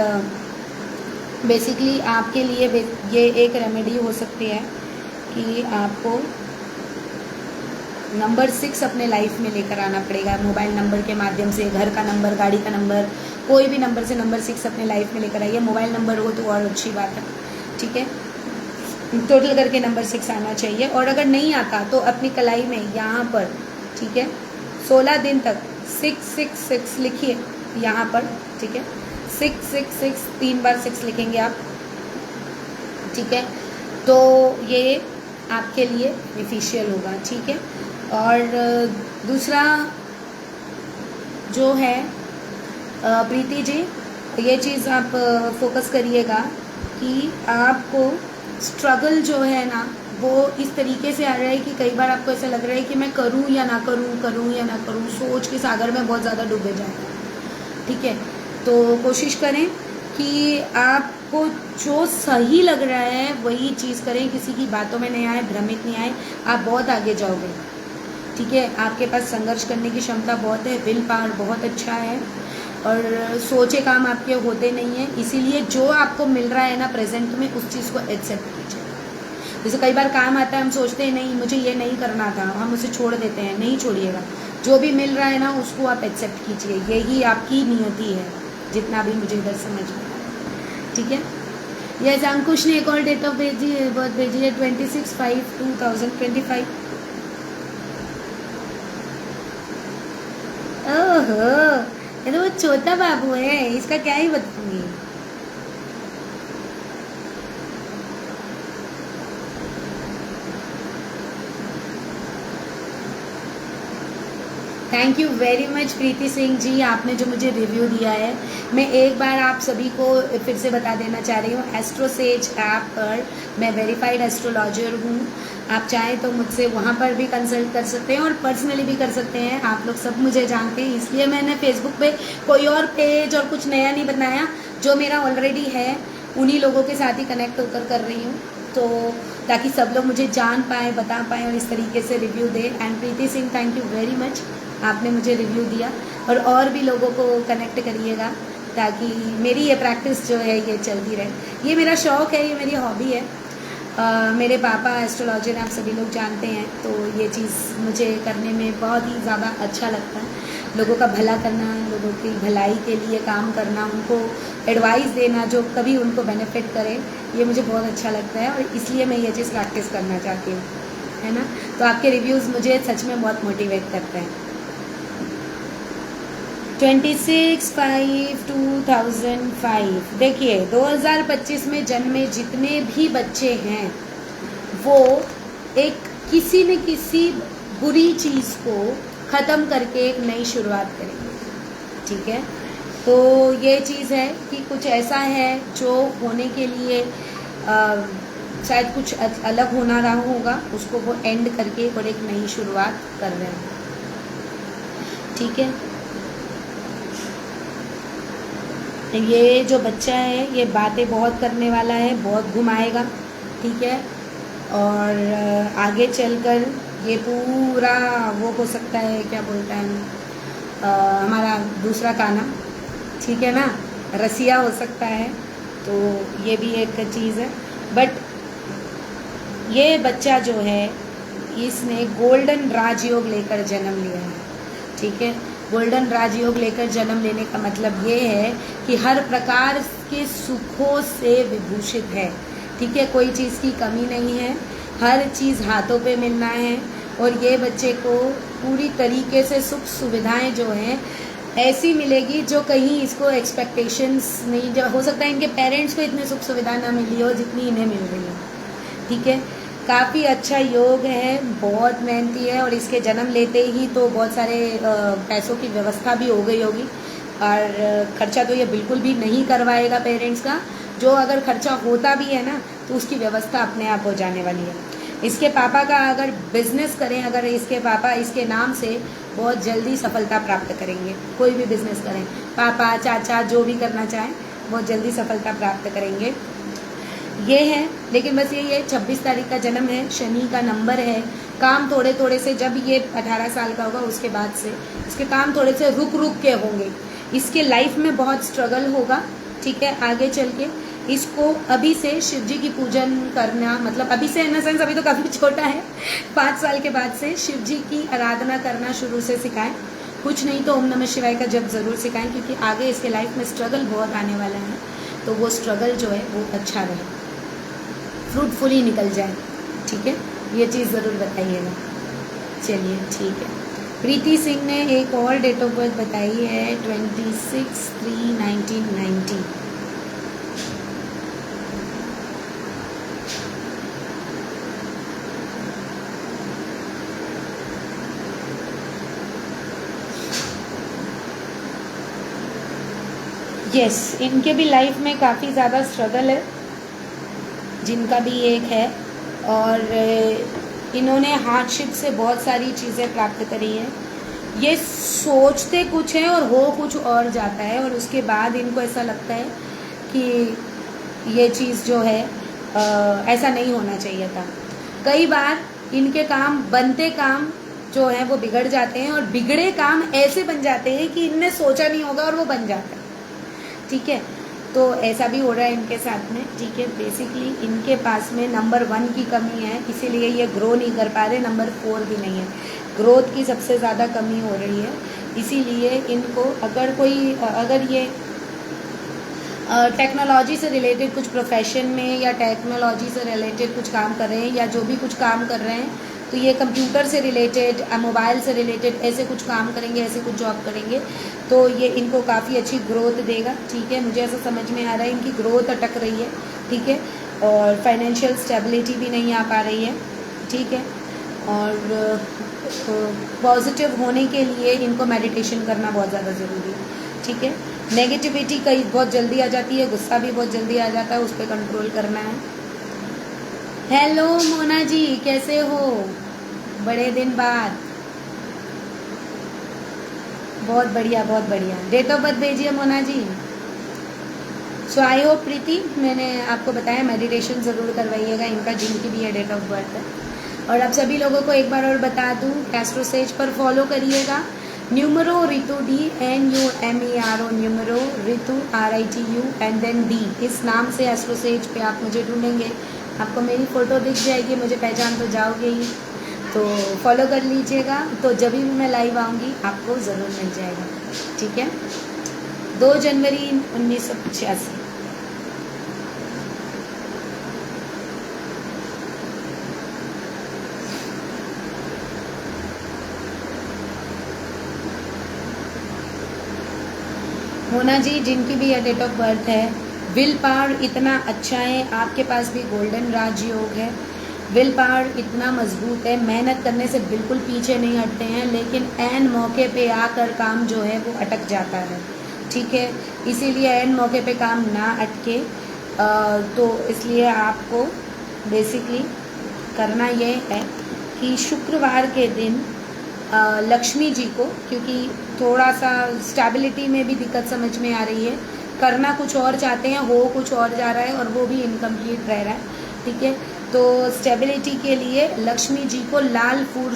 बेसिकली आपके लिए ये एक रेमेडी हो सकती है कि आपको नंबर 6 अपने लाइफ में लेकर आना पड़ेगा। मोबाइल नंबर के माध्यम से, घर का नंबर, गाड़ी का नंबर, कोई भी नंबर से नंबर 6 अपने लाइफ में लेकर आइए। मोबाइल नंबर हो तो और अच्छी बात है, ठीक है। टोटल करके नंबर 6 आना चाहिए। और अगर नहीं आता तो अपनी कलाई में यहाँ पर, ठीक है, 16 दिन तक 666 लिखिए यहाँ पर, ठीक है। 666 3 बार 6 लिखेंगे आप, ठीक है, तो ये आपके लिए बेनिफिशियल होगा, ठीक है। और दूसरा जो है प्रीति जी, ये चीज़ आप फोकस करिएगा कि आपको स्ट्रगल जो है ना वो इस तरीके से आ रहा है कि कई बार आपको ऐसा लग रहा है कि मैं करूं या ना करूं, करूं या ना करूं, सोच के सागर में बहुत ज़्यादा डूबे जाए, ठीक है। तो कोशिश करें कि आपको जो सही लग रहा है वही चीज़ करें, किसी की बातों में नहीं आए, भ्रमित नहीं आए, आप बहुत आगे जाओगे, ठीक है। आपके पास संघर्ष करने की क्षमता बहुत है, विल पावर बहुत अच्छा है, और सोचे काम आपके होते नहीं हैं। इसीलिए जो आपको मिल रहा है ना प्रेजेंट में, उस चीज़ को एक्सेप्ट कीजिए। जैसे कई बार काम आता है, हम सोचते हैं नहीं मुझे ये नहीं करना था, हम उसे छोड़ देते हैं, नहीं छोड़िएगा। जो भी मिल रहा है ना उसको आप एक्सेप्ट कीजिए, यही आपकी नियति है, जितना भी मुझे इधर समझ में आया, ठीक है। यस, अंकुश ने एक और डेट ऑफ बर्थ भेजी है 26/5/2025। ओहो, ये तो वो छोटा बाबू है, इसका क्या ही बताऊंगी। थैंक यू वेरी मच प्रीति सिंह जी, आपने जो मुझे रिव्यू दिया है। मैं एक बार आप सभी को फिर से बता देना चाह रही हूँ, एस्ट्रोसेज ऐप पर मैं वेरीफाइड एस्ट्रोलॉजर हूँ। आप चाहें तो मुझसे वहाँ पर भी कंसल्ट कर सकते हैं और पर्सनली भी कर सकते हैं। आप लोग सब मुझे जानते हैं, इसलिए मैंने फेसबुक पे कोई और पेज और कुछ नया नहीं बनाया, जो मेरा ऑलरेडी है उन्हीं लोगों के साथ ही कनेक्ट होकर कर रही हूँ, तो ताकि सब लोग मुझे जान पाएँ, बता पाएँ और इस तरीके से रिव्यू दें। And Preeti Singh, thank you very much, आपने मुझे रिव्यू दिया। और भी लोगों को कनेक्ट करिएगा ताकि मेरी ये प्रैक्टिस जो है ये चलती रहे। ये मेरा शौक़ है, ये मेरी हॉबी है। मेरे पापा एस्ट्रोलॉजर हैं, आप सभी लोग जानते हैं, तो ये चीज़ मुझे करने में बहुत ही ज़्यादा अच्छा लगता है। लोगों का भला करना, लोगों की भलाई के लिए काम करना, उनको एडवाइस देना जो कभी उनको बेनिफिट करे, ये मुझे बहुत अच्छा लगता है और इसलिए मैं ये चीज़ प्रैक्टिस करना चाहती हूँ, है ना। तो आपके रिव्यूज़ मुझे सच में बहुत मोटिवेट करते हैं। 26/5/2005, देखिए 2025 में जन्मे जितने भी बच्चे हैं वो एक किसी न किसी बुरी चीज़ को ख़त्म करके एक नई शुरुआत करेंगे, ठीक है। तो ये चीज़ है कि कुछ ऐसा है जो होने के लिए शायद कुछ अलग होना रहा होगा, उसको वो एंड करके और एक नई शुरुआत कर रहे हैं, ठीक है। ये जो बच्चा है ये बातें बहुत करने वाला है, बहुत घुमाएगा, ठीक है। और आगे चलकर ये पूरा वो हो सकता है, क्या बोलता है हमारा दूसरा काना, ठीक है ना, रसिया हो सकता है। तो ये भी एक चीज़ है। बट ये बच्चा जो है इसने गोल्डन राजयोग लेकर जन्म लिया है, ठीक है। गोल्डन राजयोग लेकर जन्म लेने का मतलब ये है कि हर प्रकार के सुखों से विभूषित है, ठीक है। कोई चीज़ की कमी नहीं है, हर चीज़ हाथों पे मिलना है। और ये बच्चे को पूरी तरीके से सुख सुविधाएं जो हैं ऐसी मिलेगी जो कहीं इसको एक्सपेक्टेशंस नहीं, जो हो सकता है इनके पेरेंट्स को इतनी सुख सुविधा ना मिली हो जितनी इन्हें मिल रही है, ठीक है। काफ़ी अच्छा योग है, बहुत मेहनती है और इसके जन्म लेते ही तो बहुत सारे पैसों की व्यवस्था भी हो गई होगी और खर्चा तो ये बिल्कुल भी नहीं करवाएगा पेरेंट्स का। जो अगर खर्चा होता भी है ना तो उसकी व्यवस्था अपने आप हो जाने वाली है। इसके पापा का अगर बिजनेस करें, अगर इसके पापा इसके नाम से बहुत जल्दी सफलता प्राप्त करेंगे। कोई भी बिजनेस करें, पापा चाचा जो भी करना चाहें बहुत जल्दी सफलता प्राप्त करेंगे, ये है। लेकिन बस यही है 26 तारीख का जन्म है, शनि का नंबर है, काम थोड़े थोड़े से, जब ये 18 साल का होगा उसके बाद से इसके काम थोड़े से रुक रुक के होंगे। इसके लाइफ में बहुत स्ट्रगल होगा, ठीक है, आगे चल के। इसको अभी से शिव जी की पूजन करना, मतलब अभी से इन द सेंस अभी तो काफ़ी छोटा है, 5 साल के बाद से शिव जी की आराधना करना शुरू से सिखाएं। कुछ नहीं तो ओम नमः शिवाय का जप ज़रूर सिखाएं, क्योंकि आगे इसके लाइफ में स्ट्रगल बहुत आने वाला है। तो वो स्ट्रगल जो है वो अच्छा रहे, फ्रूटफुली निकल जाए, ठीक है, ये चीज़ ज़रूर बताइएगा। चलिए ठीक है। प्रीति सिंह ने एक और डेट ऑफ बर्थ बताई है, 26/3/1990। यस, इनके भी लाइफ में काफ़ी ज़्यादा स्ट्रगल है, जिनका भी एक है, और इन्होंने हार्डशिप से बहुत सारी चीज़ें प्राप्त करी है। ये सोचते कुछ है और हो कुछ और जाता है, और उसके बाद इनको ऐसा लगता है कि ये चीज़ जो है ऐसा नहीं होना चाहिए था। कई बार इनके काम, बनते काम जो है वो बिगड़ जाते हैं, और बिगड़े काम ऐसे बन जाते हैं कि इनने सोचा नहीं होगा और वो बन जाता है, ठीक है। तो ऐसा भी हो रहा है इनके साथ में, ठीक है। बेसिकली इनके पास में नंबर 1 की कमी है, इसीलिए ये ग्रो नहीं कर पा रहे। नंबर 4 भी नहीं है, ग्रोथ की सबसे ज़्यादा कमी हो रही है। इसीलिए इनको अगर ये टेक्नोलॉजी से रिलेटेड कुछ प्रोफेशन में, या टेक्नोलॉजी से रिलेटेड कुछ काम कर रहे हैं, या जो भी कुछ काम कर रहे हैं, तो ये कंप्यूटर से रिलेटेड, मोबाइल से रिलेटेड ऐसे कुछ काम करेंगे, ऐसे कुछ जॉब करेंगे, तो ये इनको काफ़ी अच्छी ग्रोथ देगा, ठीक है। मुझे ऐसा समझ में आ रहा है इनकी ग्रोथ अटक रही है, ठीक है, और फाइनेंशियल स्टेबिलिटी भी नहीं आ पा रही है, ठीक है। और पॉजिटिव होने के लिए इनको मेडिटेशन करना बहुत ज़्यादा ज़रूरी है, ठीक है। नेगेटिविटी कई बहुत जल्दी आ जाती है, गुस्सा भी बहुत जल्दी आ जाता है, उस पर कंट्रोल करना है। हेलो मोना जी, कैसे हो? बड़े दिन बाद। बहुत बढ़िया, बहुत बढ़िया। डेट ऑफ बर्थ भेजिए मोना जी। सो आई होप प्रीति, मैंने आपको बताया मेडिटेशन ज़रूर करवाइएगा इनका, जिनकी भी है डेट ऑफ बर्थ है। और अब सभी लोगों को एक बार और बता दूं, एस्ट्रोसेज पर फॉलो करिएगा। Numero Ritu, DNUMERO, numero Ritu RITU and then D, इस नाम से एस्ट्रोसेज पे आप मुझे ढूंढेंगे, आपको मेरी फ़ोटो दिख जाएगी, मुझे पहचान तो जाओगे ही। तो फॉलो कर लीजिएगा, तो जब भी मैं लाइव आऊँगी आपको ज़रूर मिल जाएगा, ठीक है। 2 जनवरी 1985। मोना जी, जिनकी भी यह डेट ऑफ बर्थ है, विल पावर इतना अच्छा है, आपके पास भी गोल्डन राजयोग है। विल पावर इतना मजबूत है, मेहनत करने से बिल्कुल पीछे नहीं हटते हैं, लेकिन ऐन मौके पे आकर काम जो है वो अटक जाता है, ठीक है। इसीलिए ऐन मौके पे काम ना अटके, तो इसलिए आपको बेसिकली करना ये है कि शुक्रवार के दिन लक्ष्मी जी को, क्योंकि थोड़ा सा स्टेबिलिटी में भी दिक्कत समझ में आ रही है, करना कुछ और चाहते हैं, हो कुछ और जा रहा है, और वो भी इनकम्प्लीट रह रहा है, ठीक है। तो स्टेबिलिटी के लिए लक्ष्मी जी को लाल फूल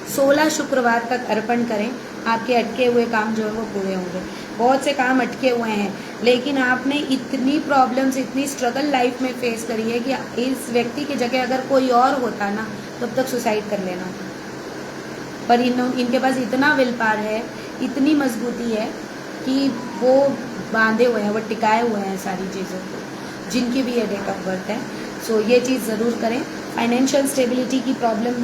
16 शुक्रवार तक अर्पण करें, आपके अटके हुए काम जो है वो पूरे होंगे। बहुत से काम अटके हुए हैं, लेकिन आपने इतनी प्रॉब्लम्स, इतनी स्ट्रगल लाइफ में फेस करी है कि इस व्यक्ति की जगह अगर कोई और होता ना, तब तक सुसाइड कर लेना। पर इनके पास इतना विल पावर है, इतनी मजबूती है कि वो बांधे हुए हैं, वो टिकाए हुए हैं सारी चीज़ों को, जिनकी भी ये डेट ऑफ बर्थ है। सो ये चीज़ ज़रूर करें। फाइनेंशियल स्टेबिलिटी की प्रॉब्लम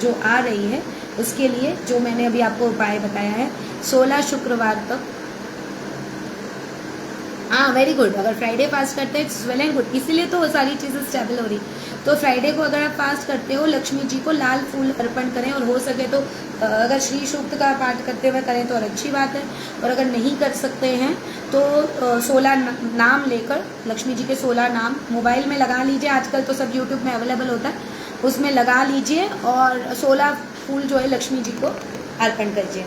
जो आ रही है, उसके लिए जो मैंने अभी आपको उपाय बताया है, 16 शुक्रवार तक। हाँ, वेरी गुड। अगर फ्राइडे फास्ट करते हैं इट्स वेल एंड गुड, इसीलिए तो वो सारी चीज़ें स्टेबल हो रही। तो फ्राइडे को अगर आप फास्ट करते हो, लक्ष्मी जी को लाल फूल अर्पण करें, और हो सके तो अगर श्री सूक्त का पाठ करते हुए करें तो और अच्छी बात है, और अगर नहीं कर सकते हैं तो 16 नाम लेकर, लक्ष्मी जी के 16 नाम मोबाइल में लगा लीजिए, आजकल तो सब यूट्यूब में अवेलेबल होता है, उसमें लगा लीजिए, और 16 फूल जो है लक्ष्मी जी को अर्पण कीजिए,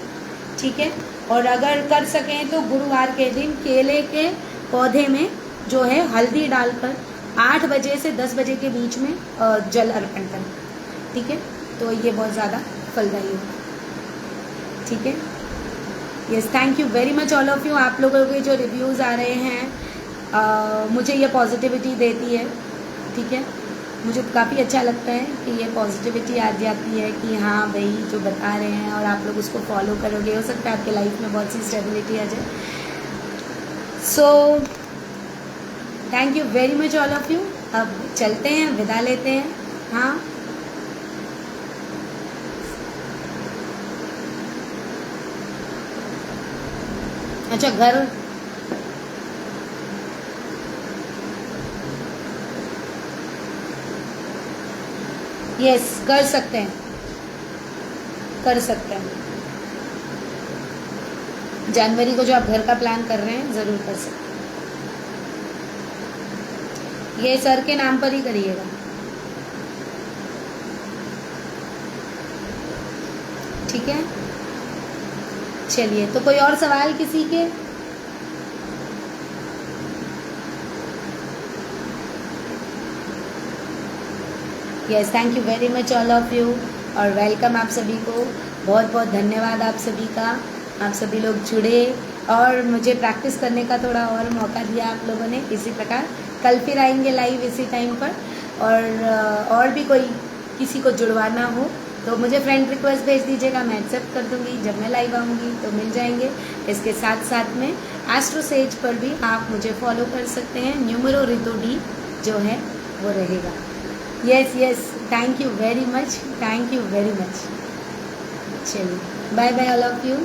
ठीक है। और अगर कर सकें तो गुरुवार के दिन केले के पौधे में जो है हल्दी डालकर 8 बजे से 10 बजे के बीच में जल अर्पण करें, ठीक है, तो ये बहुत ज़्यादा फलदायी होगा। ठीक है, yes, thank you very much all of you. आप लोगों के जो रिव्यूज़ आ रहे हैं मुझे ये पॉजिटिविटी देती है। ठीक है, मुझे काफ़ी अच्छा लगता है कि ये पॉजिटिविटी आ जाती है कि हाँ भाई जो बता रहे हैं और आप लोग उसको फॉलो करोगे, हो सकता है आपके लाइफ में बहुत सी स्टेबिलिटी आ जाए। So thank you very much all of you. अब चलते हैं, विदा लेते हैं। हाँ, अच्छा, घर यस कर सकते हैं, कर सकते हैं। जनवरी को जो आप घर का प्लान कर रहे हैं ज़रूर कर सकते हैं। ये सर के नाम पर ही करिएगा। ठीक है, चलिए, तो कोई और सवाल किसी के? Yes, thank you very much all of you और वेलकम आप सभी को। बहुत बहुत धन्यवाद आप सभी का। आप सभी लोग जुड़े और मुझे प्रैक्टिस करने का थोड़ा और मौका दिया आप लोगों ने। इसी प्रकार कल फिर आएंगे लाइव इसी टाइम पर। और भी कोई किसी को जुड़वाना हो तो मुझे फ्रेंड रिक्वेस्ट भेज दीजिएगा, मैं एक्सेप्ट कर दूंगी। जब मैं लाइव आऊँगी तो मिल जाएंगे। इसके साथ साथ में एस्ट्रो सेज पर भी आप मुझे फॉलो कर सकते हैं। न्यूमरो रितु डी जो है वो रहेगा। Yes yes, thank you very much, thank you very much. चलिए, bye bye all of you.